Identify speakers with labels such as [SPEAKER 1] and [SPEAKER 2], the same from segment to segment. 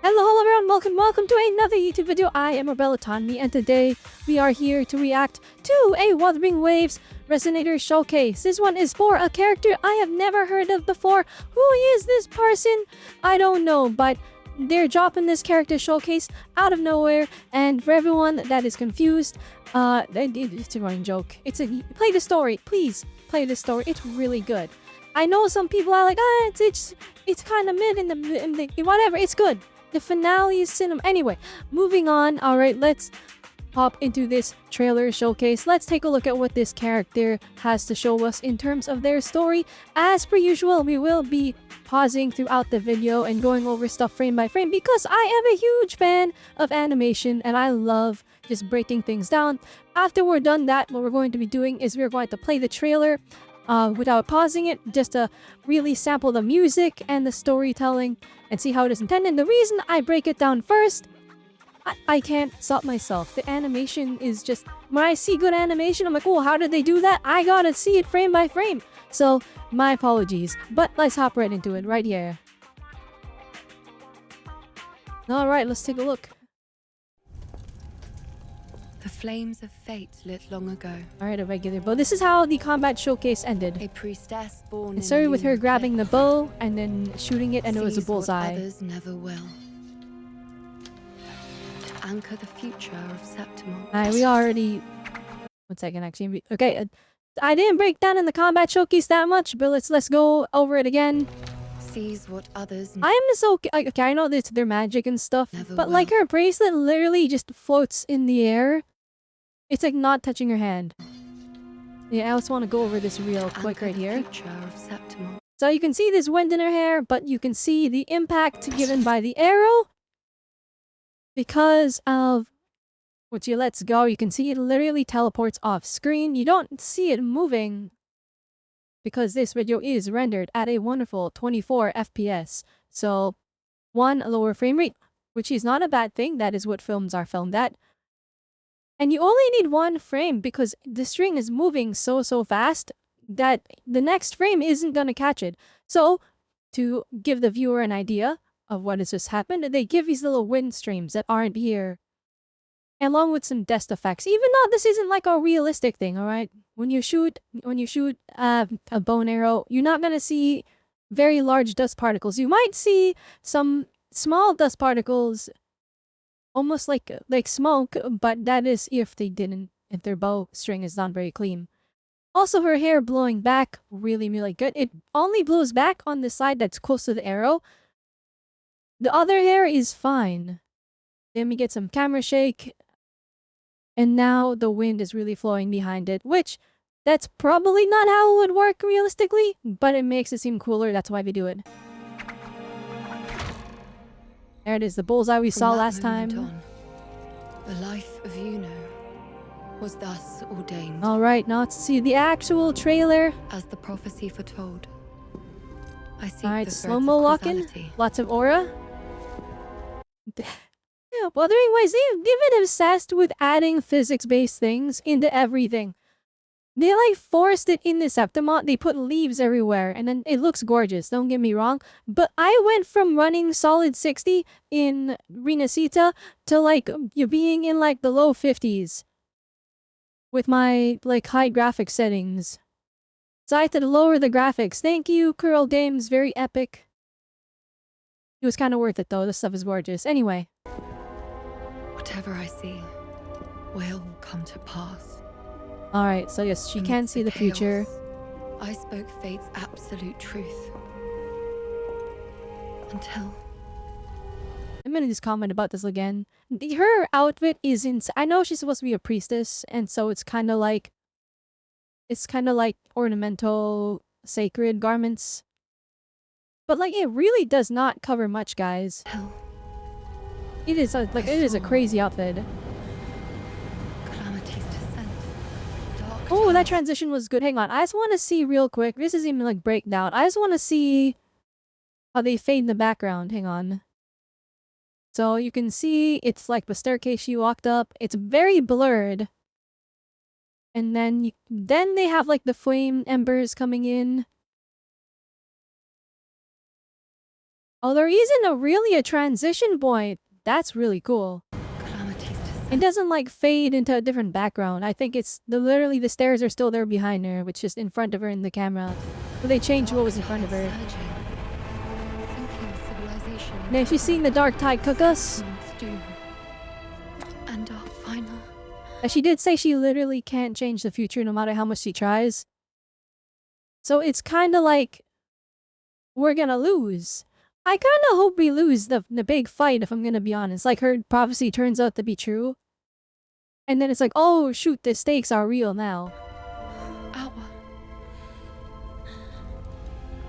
[SPEAKER 1] Hello everyone, welcome to another YouTube video. I am Robelle, Autonomy, and today we are here to react to a Wuthering Waves Resonator showcase. This one is for a character I have never heard of before. Who is this person? I don't know, but they're dropping this character showcase out of nowhere, and for everyone that is confused, it's a running joke. Play the story, please play the story. It's really good. I know some people are like, it's kind of mid in the whatever. It's good. The finale is cinema. Anyway, moving on. All right, let's hop into this trailer showcase. Let's take a look at what this character has to show us in terms of their story. As per usual, we will be pausing throughout the video and going over stuff frame by frame because I am a huge fan of animation and I love just breaking things down. After we're done that, what we're going to be doing is we're going to play the trailer without pausing it, just to really sample the music and the storytelling and see how it is intended. The reason I break it down first, I can't stop myself. The animation is just, when I see good animation, I'm like, oh, how did they do that? I gotta see it frame by frame. So, my apologies. But let's hop right into it right here. Alright, let's take a look.
[SPEAKER 2] The flames of fate lit long ago.
[SPEAKER 1] Alright, a regular bow. This is how the combat showcase ended.
[SPEAKER 2] A priestess born
[SPEAKER 1] It started
[SPEAKER 2] in
[SPEAKER 1] with her
[SPEAKER 2] Iuno
[SPEAKER 1] grabbing the bow and then shooting it, and it was a
[SPEAKER 2] sees what
[SPEAKER 1] bullseye.
[SPEAKER 2] others never will. To anchor the future of Septimont.
[SPEAKER 1] Alright, we already... One second, actually. Okay, I didn't break down in the combat showcase that much, but let's go over it again.
[SPEAKER 2] Sees what others
[SPEAKER 1] I am so... Okay, I know this, they're magic and stuff,
[SPEAKER 2] never
[SPEAKER 1] but
[SPEAKER 2] will.
[SPEAKER 1] like her bracelet literally just floats in the air. It's like not touching her hand. Yeah, I just want to go over this real quick
[SPEAKER 2] Anchor
[SPEAKER 1] right
[SPEAKER 2] the
[SPEAKER 1] here.
[SPEAKER 2] future of Septimont.
[SPEAKER 1] So you can see this wind in her hair, but you can see the impact given by the arrow. Because of... Once you lets go, you can see it literally teleports off screen. You don't see it moving because this video is rendered at a wonderful 24 FPS. So, one, a lower frame rate, which is not a bad thing. That is what films are filmed at. And you only need one frame because the string is moving so fast that the next frame isn't going to catch it. So, to give the viewer an idea of what has just happened, they give these little wind streams that aren't here, along with some dust effects. Even though this isn't like a realistic thing, alright? When you shoot a bow and arrow, you're not going to see very large dust particles. You might see some small dust particles, almost like smoke, but that is if their bow string is not very clean. Also, her hair blowing back, really good. It only blows back on the side that's close to the arrow. The other hair is fine. Then we get some camera shake. And now the wind is really flowing behind it, which that's probably not how it would work realistically, but it makes it seem cooler. That's why they do it. There it is, the bullseye we saw last time.
[SPEAKER 2] On, the life of Iuno was thus ordained.
[SPEAKER 1] Alright, now let's see the actual trailer.
[SPEAKER 2] As the prophecy foretold. I see
[SPEAKER 1] Alright,
[SPEAKER 2] the
[SPEAKER 1] slow-mo lock-in. Lots of aura. Yeah, Wuthering Waves, they've been obsessed with adding physics-based things into everything. They like forced it in the Septimont. They put leaves everywhere and then it looks gorgeous, don't get me wrong. But I went from running solid 60 in Resonator to like you being in like the low 50s. With my like high graphics settings. So I had to lower the graphics. Thank you, Curl Games, very epic. It was kind of worth it though, this stuff is gorgeous. Anyway.
[SPEAKER 2] Whatever I see will come to pass.
[SPEAKER 1] Alright, so yes, she can see the future.
[SPEAKER 2] I spoke fate's absolute truth. Until...
[SPEAKER 1] I'm gonna just comment about this again. Her outfit is I know she's supposed to be a priestess, and so it's kind of like... It's kind of like ornamental, sacred garments. But like, it really does not cover much, guys.
[SPEAKER 2] Hell.
[SPEAKER 1] It is it is a crazy outfit.
[SPEAKER 2] Calamity's descent. Dark
[SPEAKER 1] Oh, that
[SPEAKER 2] times.
[SPEAKER 1] transition was good. Hang on, I just want to see real quick. This isn't even like breakdown. I just want to see how they fade in the background. Hang on. So you can see it's like the staircase she walked up. It's very blurred. And then they have like the flame embers coming in. Oh, there isn't really a transition point. That's really cool.
[SPEAKER 2] Calamities
[SPEAKER 1] It doesn't like fade into a different background. I think it's literally the stairs are still there behind her, which is in front of her in the camera. But they changed what was in front of her. Now she's seen the dark tide cook us.
[SPEAKER 2] And our final.
[SPEAKER 1] She did say she literally can't change the future no matter how much she tries. So it's kind of like we're gonna lose. I kind of hope we lose the big fight, if I'm gonna be honest. Like her prophecy turns out to be true. And then it's like, oh shoot, the stakes are real now.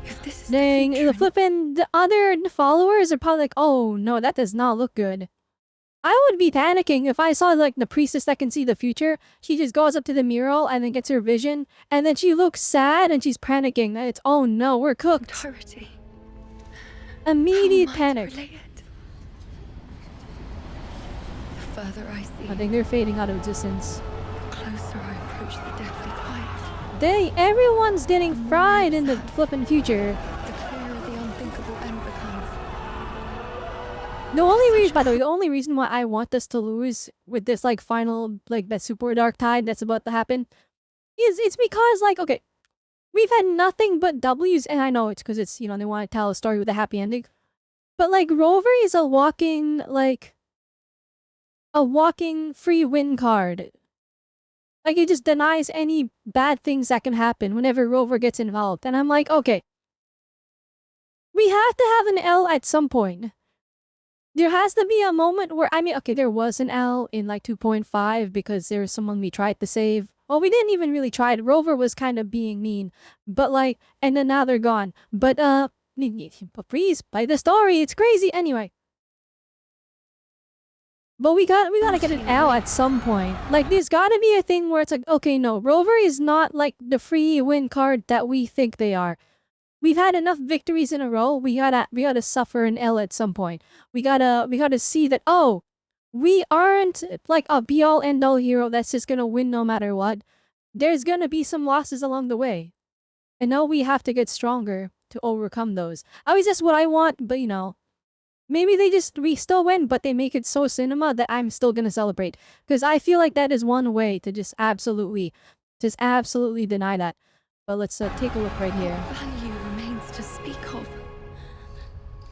[SPEAKER 2] If this is
[SPEAKER 1] Dang, the flippin' the other followers are probably like, oh no, that does not look good. I would be panicking if I saw like the priestess that can see the future. She just goes up to the mural and then gets her vision. And then she looks sad and she's panicking that it's, oh no, we're cooked.
[SPEAKER 2] entirety.
[SPEAKER 1] Immediate panic.
[SPEAKER 2] The further I see,
[SPEAKER 1] I think they're fading out of existence.
[SPEAKER 2] the closer I approach the deathly quiet.
[SPEAKER 1] Dang, everyone's getting fried in the flippin' future.
[SPEAKER 2] The clearer the unthinkable end becomes.
[SPEAKER 1] The only reason, by the way, the only reason why I want us to lose with this like final, like that super dark tide that's about to happen is it's because like, okay, we've had nothing but W's, and I know it's because it's, you know, they want to tell a story with a happy ending. But like Rover is a walking free win card. Like it just denies any bad things that can happen whenever Rover gets involved. And I'm like, okay, we have to have an L at some point. There has to be a moment where, I mean, okay, there was an L in like 2.5 because there was someone we tried to save. Well, we didn't even really try it. Rover was kind of being mean. But like, and then now they're gone. But, please, by the story, it's crazy. Anyway. But we gotta get an L at some point. Like, there's gotta be a thing where it's like, okay, no, Rover is not like the free win card that we think they are. We've had enough victories in a row. We gotta suffer an L at some point. We gotta see that, oh, we aren't like a be-all end-all hero that's just gonna win no matter what. There's gonna be some losses along the way. And now we have to get stronger to overcome those. I was just what I want, but you know, maybe we still win, but they make it so cinema that I'm still gonna celebrate. Because I feel like that is one way to just absolutely deny that. But let's take a look right here.
[SPEAKER 2] Value remains to speak of.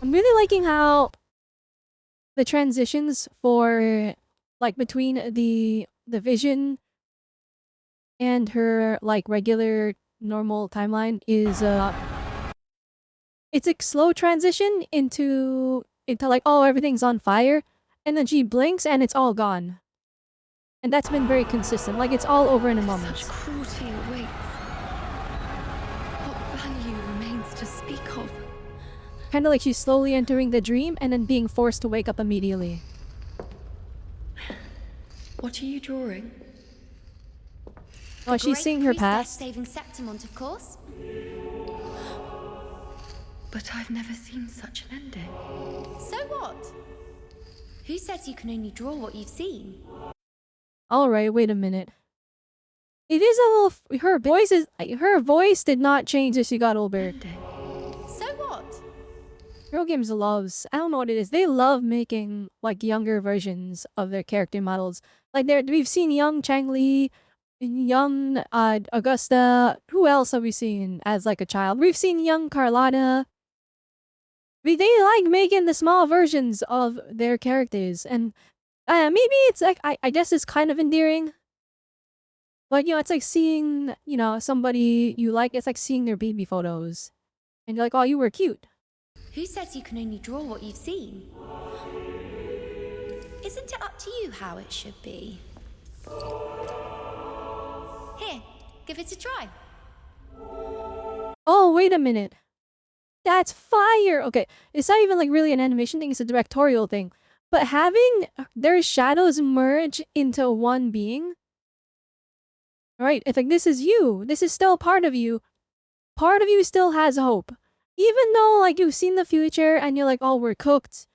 [SPEAKER 1] I'm really liking how the transitions for like between the vision and her like regular normal timeline is it's a slow transition into like, oh, everything's on fire, and then she blinks and it's all gone. And that's been very consistent. Like it's all over in a moment.
[SPEAKER 2] Such cruelty awaits. What value remains to speak of?
[SPEAKER 1] Kind of like she's slowly entering the dream and then being forced to wake up immediately.
[SPEAKER 2] What are you drawing?
[SPEAKER 1] Oh, she's seeing her past.
[SPEAKER 3] Saving Septimont, of course.
[SPEAKER 2] But I've never seen such an ending.
[SPEAKER 3] So what? Who says you can only draw what you've seen?
[SPEAKER 1] Alright, wait a minute. It is a little... Her voice did not change as she got older.
[SPEAKER 3] So what?
[SPEAKER 1] Girl Games loves... I don't know what it is. They love making, like, younger versions of their character models. Like, we've seen young Chang-Li, young Augusta. Who else have we seen as, like, a child? We've seen young Carlotta. They like making the small versions of their characters. And maybe it's, like, I guess it's kind of endearing. But, you know, it's like seeing, you know, somebody you like. It's like seeing their baby photos. And you're like, oh, you were cute.
[SPEAKER 3] Who says you can only draw what you've seen? Isn't it up to you how it should be? Here, give it a try.
[SPEAKER 1] Oh, wait a minute. That's fire! Okay, it's not even like really an animation thing, it's a directorial thing. But having their shadows merge into one being... Right, it's like, this is you. This is still part of you. Part of you still has hope. Even though, like, you've seen the future and you're like, oh, we're cooked.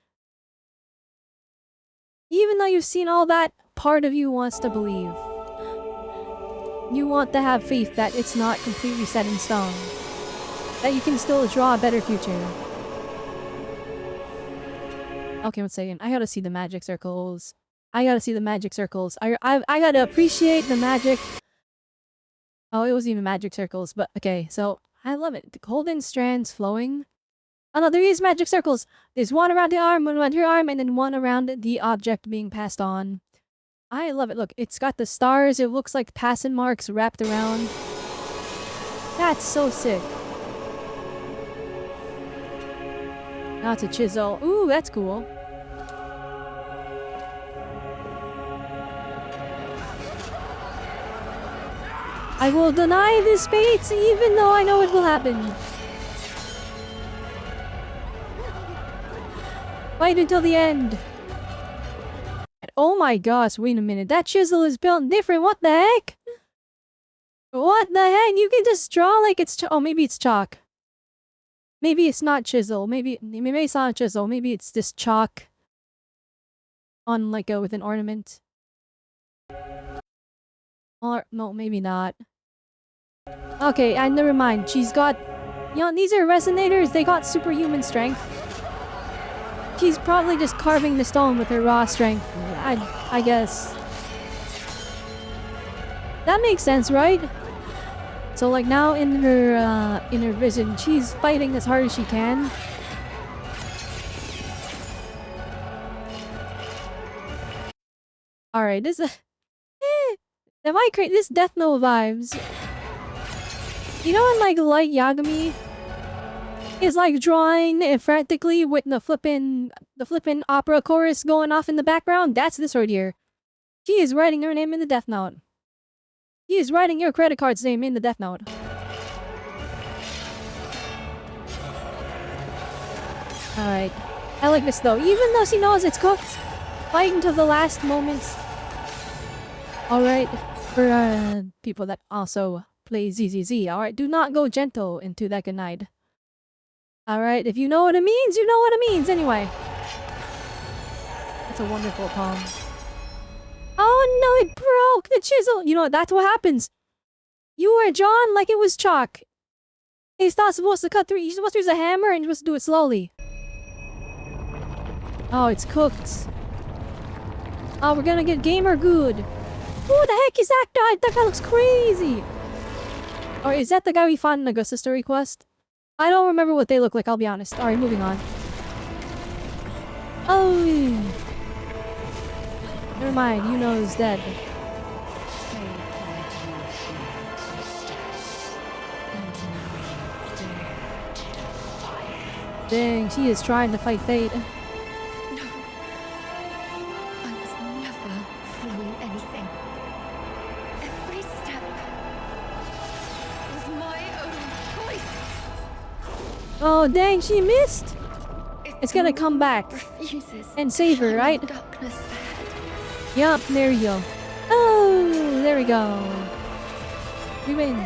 [SPEAKER 1] Even though you've seen all that, part of you wants to believe. You want to have faith that it's not completely set in stone. That you can still draw a better future. Okay, one second. I gotta see the magic circles. I gotta see the magic circles. I gotta appreciate the magic. Oh, it wasn't even magic circles, but okay, so I love it. The golden strands flowing. Oh no, there is magic circles. There's one around the arm, one around her arm, and then one around the object being passed on. I love it. Look, it's got the stars. It looks like passing marks wrapped around. That's so sick. Now it's a chisel. Ooh, that's cool. I will deny this fate even though I know it will happen. Fight until the end. And oh my gosh, wait a minute. That chisel is built different. What the heck? What the heck? You can just draw like it's oh, maybe it's chalk. Maybe it's not chisel. Maybe it's not chisel. Maybe it's just chalk on like with an ornament. Or no, maybe not. Okay, never mind. She's got, you know, these are resonators. They got superhuman strength. She's probably just carving the stone with her raw strength. I guess. That makes sense, right? So like now in her vision, she's fighting as hard as she can. All right, this am I crazy? This Death Note vibes. You know, in like Light Yagami is like drawing frantically with the flippin' opera chorus going off in the background. That's this right here. She is writing her name in the Death Note. He is writing your credit card's name in the Death Note. Alright. I like this though. Even though she knows it's cooked, fighting to the last moments. Alright. For people that also play ZZZ. Alright, do not go gentle into that good night. Alright, if you know what it means, you know what it means anyway. That's a wonderful poem. Oh no, it broke! The chisel! You know, that's what happens. You were drawn like it was chalk. It's not supposed to cut through. You're supposed to use a hammer and you're supposed to do it slowly. Oh, it's cooked. Oh, we're gonna get gamer good. Who the heck is that guy? That guy looks crazy. Or is that the guy we found in Augusta story quest? I don't remember what they look like, I'll be honest. Alright, moving on. Oh, yeah. Never mind, Iuno is dead. Dang, she is trying to fight fate.
[SPEAKER 2] No. I was never following anything. Every step was my own choice.
[SPEAKER 1] Oh, dang, she missed! It's gonna come back and save her, right? Yup, there you go. Oh, there we go. We win.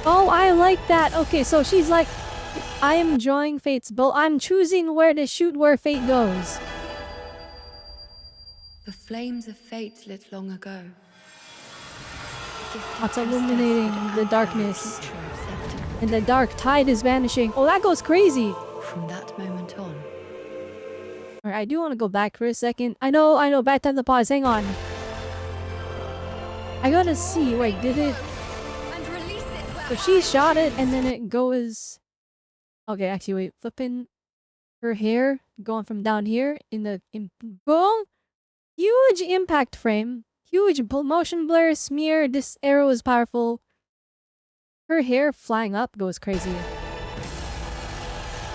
[SPEAKER 1] Oh, I like that. Okay, so she's like, I am drawing fate's bow. I'm choosing where to shoot where fate goes.
[SPEAKER 2] The flames of fate lit long ago.
[SPEAKER 1] It's illuminating the darkness. And the dark tide is vanishing. Oh, that goes crazy.
[SPEAKER 2] From that moment on.
[SPEAKER 1] Alright, I do want to go back for a second. I know, bad time to pause. Hang on. I gotta see. Wait, did it? So she shot it and then it goes... Okay, actually, wait. Flipping her hair. Going from down here. Boom! Huge impact frame. Huge motion blur, smear. This arrow is powerful. Her hair flying up goes crazy.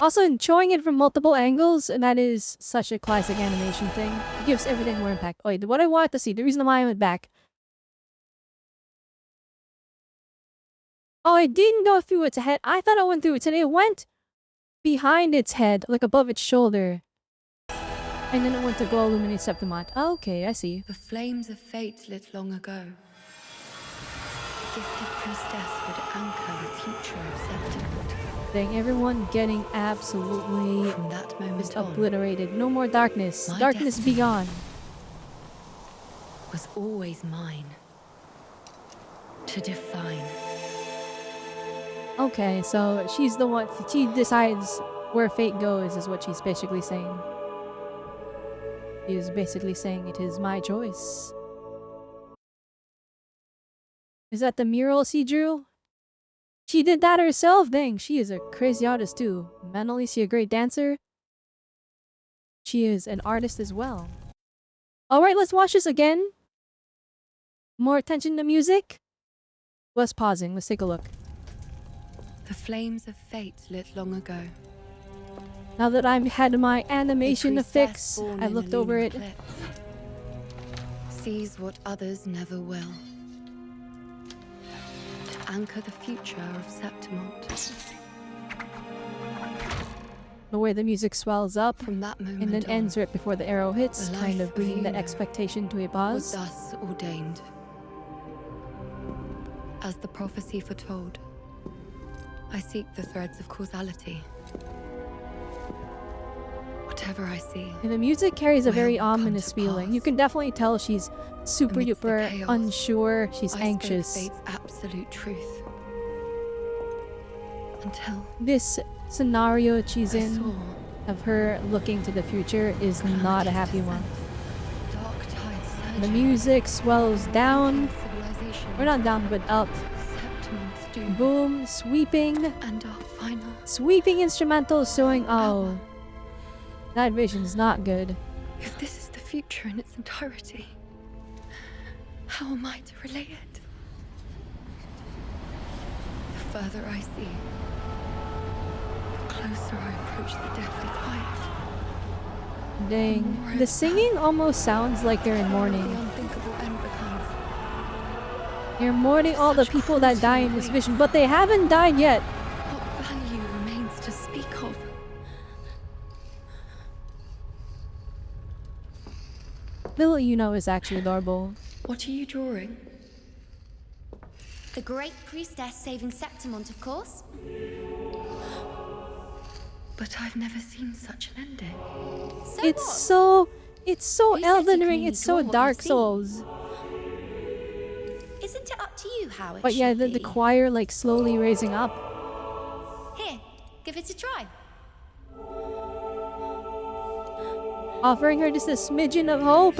[SPEAKER 1] Also, showing it from multiple angles, and that is such a classic animation thing. It gives everything more impact. Oh, wait, what I wanted to see, the reason why I went back. Oh, it didn't go through its head. I thought it went through its head. It went behind its head, like above its shoulder. And then it went to go illuminate Septimont. Oh, okay, I see.
[SPEAKER 2] The flames of fate lit long ago. The gifted priestess would anchor the future of Septimont.
[SPEAKER 1] Dang, everyone getting absolutely
[SPEAKER 2] From that moment
[SPEAKER 1] just
[SPEAKER 2] on,
[SPEAKER 1] obliterated. No more darkness.
[SPEAKER 2] My
[SPEAKER 1] Darkness be gone.
[SPEAKER 2] was always mine. To define.
[SPEAKER 1] Okay, so she's the one. She decides where fate goes, is what she's basically saying. She is basically saying it is my choice. Is that the mural she drew? She did that herself? Dang, she is a crazy artist too. Not only is she a great dancer, she is an artist as well. Alright, let's watch this again. More attention to music. Let's pausing, let's take a look.
[SPEAKER 2] The flames of fate lit long ago.
[SPEAKER 1] Now that I've had my animation
[SPEAKER 2] A
[SPEAKER 1] to fix,
[SPEAKER 2] priestess born
[SPEAKER 1] I've
[SPEAKER 2] in
[SPEAKER 1] looked
[SPEAKER 2] a
[SPEAKER 1] over
[SPEAKER 2] lunar
[SPEAKER 1] it.
[SPEAKER 2] eclipse sees what others never will. To anchor the future of Septimont.
[SPEAKER 1] The way the music swells up
[SPEAKER 2] From that moment
[SPEAKER 1] and then
[SPEAKER 2] on,
[SPEAKER 1] ends right before the arrow hits,
[SPEAKER 2] the
[SPEAKER 1] kind
[SPEAKER 2] life
[SPEAKER 1] of bringing that
[SPEAKER 2] Iuno
[SPEAKER 1] expectation to a
[SPEAKER 2] was
[SPEAKER 1] pause.
[SPEAKER 2] thus ordained. As the prophecy foretold, I seek the threads of causality. Whatever I see,
[SPEAKER 1] And the music carries a very
[SPEAKER 2] will come
[SPEAKER 1] ominous
[SPEAKER 2] to
[SPEAKER 1] feeling. You
[SPEAKER 2] pass.
[SPEAKER 1] can definitely tell she's super
[SPEAKER 2] Amidst the
[SPEAKER 1] duper
[SPEAKER 2] chaos,
[SPEAKER 1] unsure, she's
[SPEAKER 2] I
[SPEAKER 1] anxious.
[SPEAKER 2] spoke fate's absolute truth. Until
[SPEAKER 1] This scenario she's
[SPEAKER 2] I
[SPEAKER 1] in
[SPEAKER 2] saw
[SPEAKER 1] of her looking to the future is not a happy one.
[SPEAKER 2] dark tides surging.
[SPEAKER 1] The music swells down,
[SPEAKER 2] Civilization.
[SPEAKER 1] or not down but up.
[SPEAKER 2] Septimon's doom.
[SPEAKER 1] Boom, sweeping,
[SPEAKER 2] And our final.
[SPEAKER 1] sweeping instrumentals showing, oh, that vision's not good.
[SPEAKER 2] If this is the future in its entirety, how am I to relay it? The further I see, the closer I approach the deathly quiet.
[SPEAKER 1] Dang. The singing almost sounds like they're in
[SPEAKER 2] The
[SPEAKER 1] mourning.
[SPEAKER 2] unthinkable end becomes.
[SPEAKER 1] They're mourning all the people that die in this vision, but they haven't died yet.
[SPEAKER 2] What value remains to speak of?
[SPEAKER 1] Little Iuno is actually adorable.
[SPEAKER 2] What are you drawing?
[SPEAKER 3] The great priestess saving Septimont, of course.
[SPEAKER 2] But I've never seen such an ending.
[SPEAKER 3] So
[SPEAKER 1] It's
[SPEAKER 3] what?
[SPEAKER 1] so
[SPEAKER 3] Who says
[SPEAKER 1] Elden
[SPEAKER 3] you can
[SPEAKER 1] Ring,
[SPEAKER 3] only
[SPEAKER 1] it's so
[SPEAKER 3] draw what
[SPEAKER 1] Dark
[SPEAKER 3] you see?
[SPEAKER 1] Souls.
[SPEAKER 3] Isn't it up to you how it
[SPEAKER 1] But yeah,
[SPEAKER 3] should
[SPEAKER 1] the
[SPEAKER 3] be?
[SPEAKER 1] choir like slowly raising up.
[SPEAKER 3] Here, give it a try.
[SPEAKER 1] Offering her just a smidgen of hope.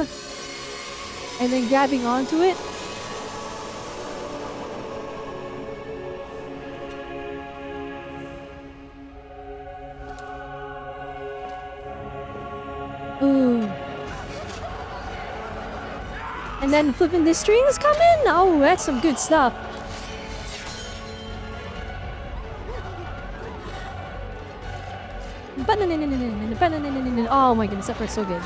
[SPEAKER 1] And then grabbing onto it. Ooh. And then flipping the strings come in. Oh, that's some good stuff. Oh my goodness, that feels so good.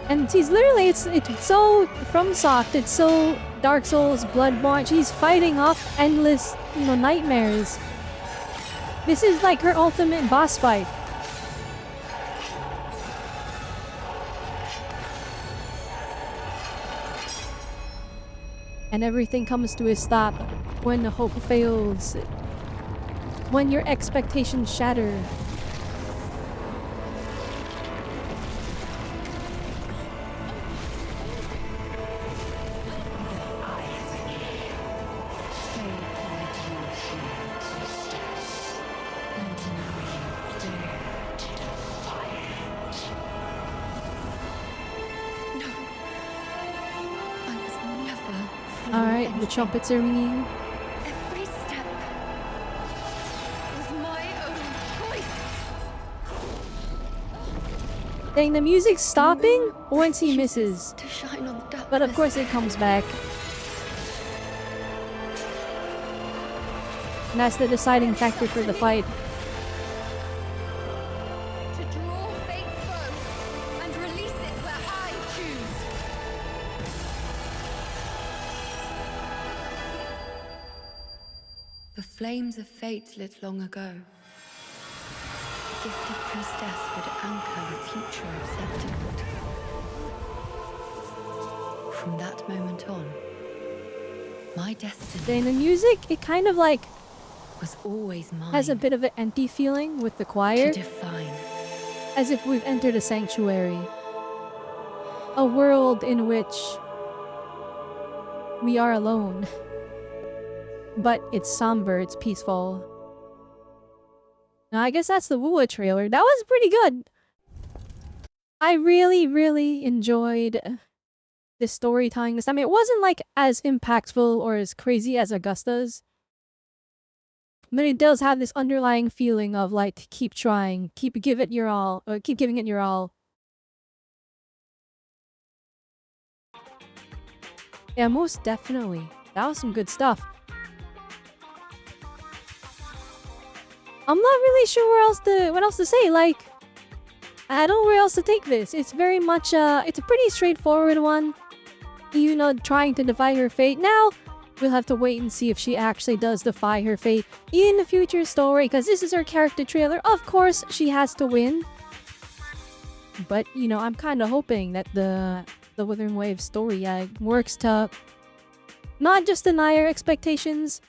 [SPEAKER 1] And she's literally, it's so FromSoft, it's so Dark Souls, Bloodborne. She's fighting off endless, nightmares. This is like her ultimate boss fight. And everything comes to a stop when the hope fails. When your expectations shatter. Alright, the trumpets are ringing.
[SPEAKER 2] Every step was my own choice.
[SPEAKER 1] Dang, the music's stopping once he misses.
[SPEAKER 2] To shine on the darkness.
[SPEAKER 1] But of course it comes back. And that's the deciding factor for the fight.
[SPEAKER 2] To draw fate's bow and release it where I choose. The flames of fate lit long ago. The gifted priestess would anchor the future of Septimont. From that moment on, my destiny
[SPEAKER 1] Dang, the music, it kind of like
[SPEAKER 2] was always mine.
[SPEAKER 1] has a bit of an empty feeling with the choir.
[SPEAKER 2] to define.
[SPEAKER 1] As if we've entered a sanctuary. A world in which we are alone. but it's somber, it's peaceful. Now, I guess that's the Wuthering trailer. That was pretty good. I really enjoyed this storytelling this time. It wasn't like as impactful or as crazy as Augusta's, but it does have this underlying feeling of like to keep trying, keep give it your all, or keep giving it your all. Yeah, most definitely. That was some good stuff. I'm not really sure what else to say. Like, I don't know where else to take this. It's very much it's a pretty straightforward one. Iuno trying to defy her fate. Now, we'll have to wait and see if she actually does defy her fate in the future story, because this is her character trailer. Of course, she has to win. But, you know, I'm kind of hoping that the Wuthering Waves story works to not just deny our expectations,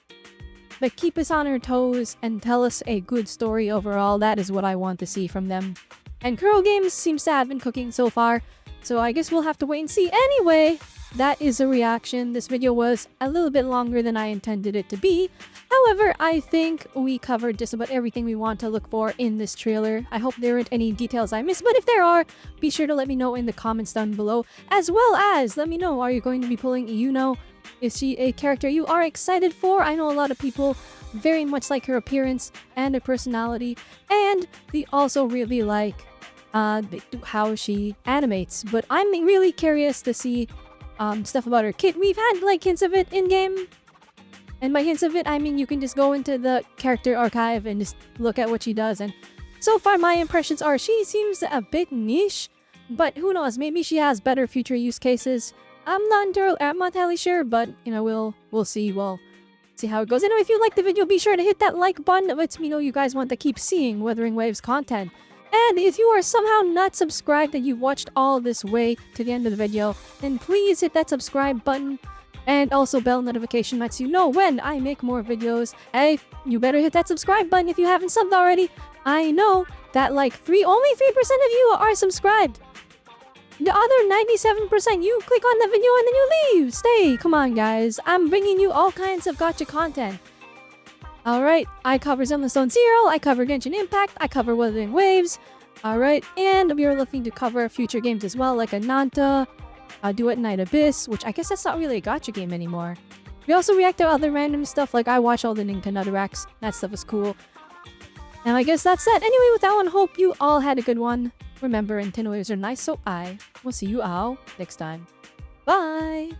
[SPEAKER 1] but keep us on our toes and tell us a good story overall. That is what I want to see from them. And Kuro Games seems to have been cooking so far, so I guess we'll have to wait and see. Anyway, that is a reaction. This video was a little bit longer than I intended it to be. However, I think we covered just about everything we want to look for in this trailer. I hope there aren't any details I missed, but if there are, be sure to let me know in the comments down below. As well as, let me know, are you going to be pulling Iuno? Is she a character you are excited for? I know a lot of people very much like her appearance and her personality, and they also really like how she animates. But I'm really curious to see stuff about her kit. We've had like hints of it in game, and by hints of it I mean you can just go into the character archive and just look at what she does, and so far my impressions are she seems a bit niche, but who knows, maybe she has better future use cases. I'm not entirely sure, but you know, we'll see. We'll see how it goes. Anyway, if you liked the video, be sure to hit that like button. It lets me know you guys want to keep seeing Wuthering Waves content. And if you are somehow not subscribed and you watched all this way to the end of the video, then please hit that subscribe button, and also bell notification lets you know when I make more videos. Hey, you better hit that subscribe button if you haven't subbed already. I know that like only 3% of you are subscribed. The other 97%, you click on the video and then you leave. Stay. Come on, guys. I'm bringing you all kinds of gacha content. Alright, I cover Zenless Zone Zero, I cover Genshin Impact, I cover Wuthering Waves. Alright, and we are looking to cover future games as well, like Ananta, Duet Night Abyss, which I guess that's not really a gacha game anymore. We also react to other random stuff, like I watch all the Nintendo Directs. That stuff is cool. And I guess that's that. Anyway, with that one, hope you all had a good one. Remember, Nintendo waves are nice, so I will see you all next time. Bye!